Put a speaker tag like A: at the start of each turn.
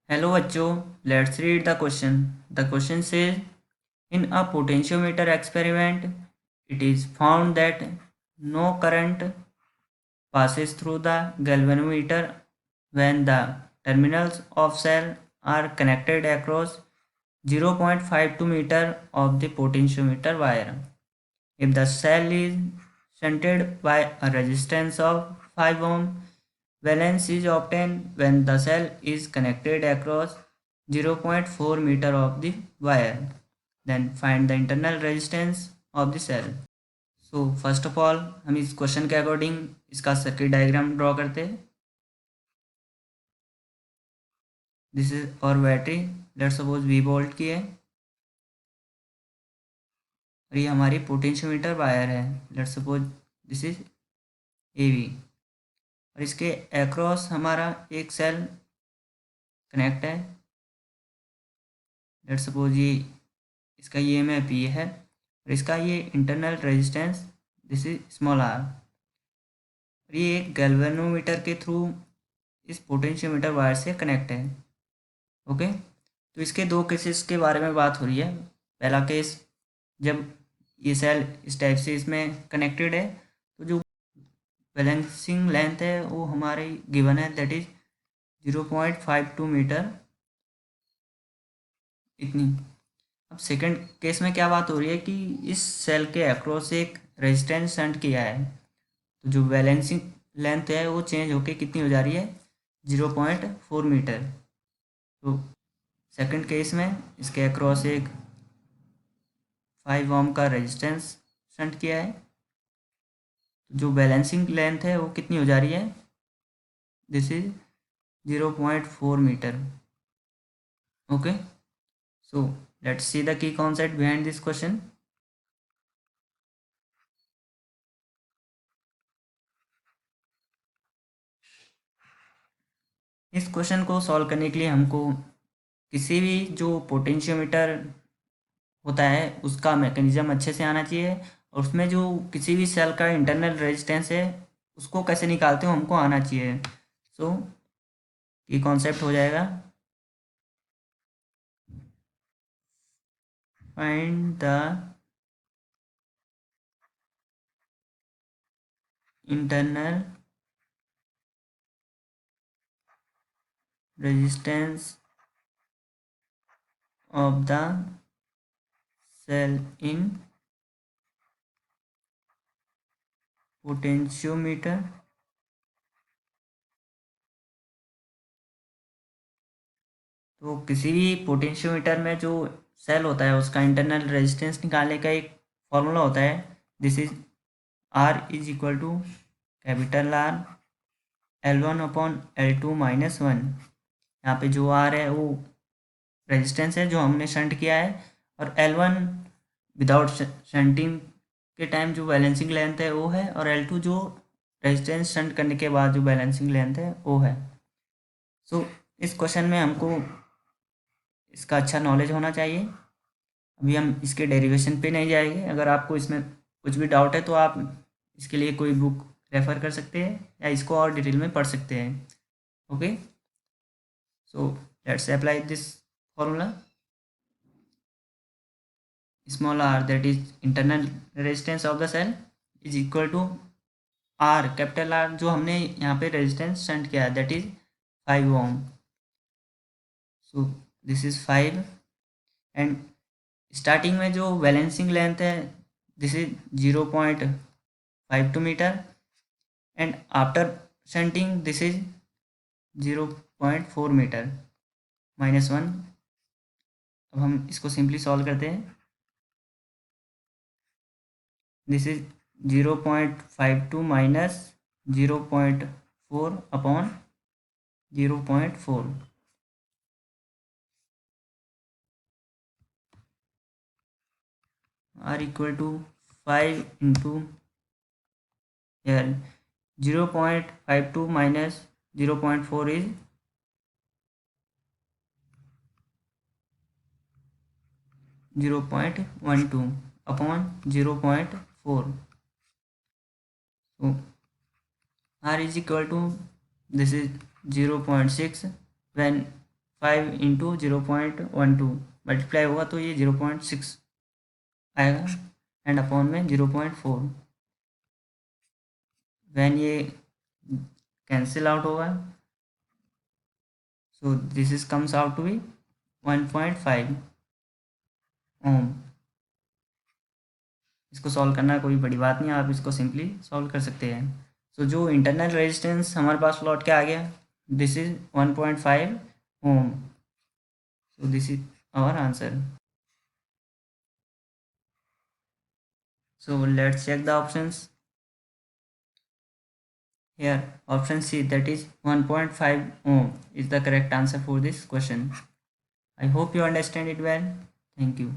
A: Hello बच्चों, let's read the question. The question says, in a potentiometer experiment, it is found that no current passes through the galvanometer when the terminals of cell are connected across 0.52 meter of the potentiometer wire. If the cell is shunted by a resistance of 5 ohm, valence is obtained when the cell is connected across 0.4 meter of the wire. Then find the internal resistance of the cell. So first of all हम इस question के according इसका circuit diagram draw करते हैं. This is और battery let suppose V volt की है और ये हमारी पोटेंशियोमीटर वायर है. Let suppose this is A V और इसके अक्रॉस हमारा एक सेल कनेक्ट है. लेट सपोज ये इसका ई एम एफ ये है और इसका ये internal resistance this is small R. और ये एक गैल्वेनोमीटर के थ्रू इस पोटेंशियोमीटर वायर से कनेक्ट है. ओके, तो इसके दो केसेस के बारे में बात हो रही है. पहला केस जब ये सेल इस टाइप से इसमें कनेक्टेड है तो जो बैलेंसिंग लेंथ है वो हमारे गिवन है दैट इज 0.52 मीटर इतनी. अब सेकंड केस में क्या बात हो रही है कि इस सेल के अक्रॉस एक रेजिस्टेंस शंट किया है तो जो बैलेंसिंग लेंथ है वो चेंज होके कितनी हो जा रही है 0.4 मीटर. तो सेकंड केस में इसके अक्रॉस एक 5 ओम का रेजिस्टेंस शंट किया है तो जो बैलेंसिंग लेंथ है वो कितनी हो जा रही है this is 0.4 metre. Okay, so let's see the key concept behind this question. इस क्वेश्चन को सॉल्व करने के लिए हमको किसी भी जो पोटेंशियोमीटर होता है उसका मैकेनिज्म अच्छे से आना चाहिए और उसमें जो किसी भी सेल का इंटरनल रेजिस्टेंस है उसको कैसे निकालते हो हमको आना चाहिए. सो की कॉन्सेप्ट हो जाएगा find the internal resistance of the cell in potentiometer. तो किसी भी पोटेंशियोमीटर में जो सेल होता है उसका इंटरनल रेजिस्टेंस निकालने का एक फॉर्मूला होता है. This is R is equal to capital R L1/L2-1. यहाँ पे जो आर है वो रेजिस्टेंस है जो हमने शंट किया है और L1 विदाउट शंटिंग के टाइम जो बैलेंसिंग लेंथ है वो है और L2 जो रेजिस्टेंस शंट करने के बाद जो बैलेंसिंग लेंथ है वो है. सो इस क्वेश्चन में हमको इसका अच्छा नॉलेज होना चाहिए. अभी हम इसके डेरिवेशन पे नहीं जाएंगे. अगर आपको इसमें कुछ भी डाउट है तो आप इसके लिए कोई बुक रेफ़र कर सकते हैं या इसको और डिटेल में पढ़ सकते हैं. Okay, so let's apply this formula. Small R that is internal resistance of the cell is equal to R capital R जो हमने यहाँ पे रेजिस्टेंस शंट किया है that is 5 ohm. So this is 5 and starting में जो balancing length है this is 0.52 metre and after shunting this is 0.4 metre -1. अब हम इसको सिंपली सॉल्व करते हैं. This is 0.52 minus 0.4 upon 0.4. R equal to 5 into L. 0.52 minus 0.4 is 0.12 upon 0.4. so R is equal to this is 0.6 when 5 into 0.12 multiply होगा तो ये 0.6 आएगा and upon में 0.4 व्हेन ये कैंसिल आउट होगा so this is comes out to be 1.5 ohm. इसको solve करना कोई बड़ी बात नहीं, आप इसको सिंपली सॉल्व कर सकते हैं। सो जो इंटरनल रेजिस्टेंस हमारे पास लौट के आ गया this is 1.5 ohm. So this is our answer. So let's check the options. Here option C, that is 1.5 ohm is the correct answer for this question. I hope you understand it well. Thank you.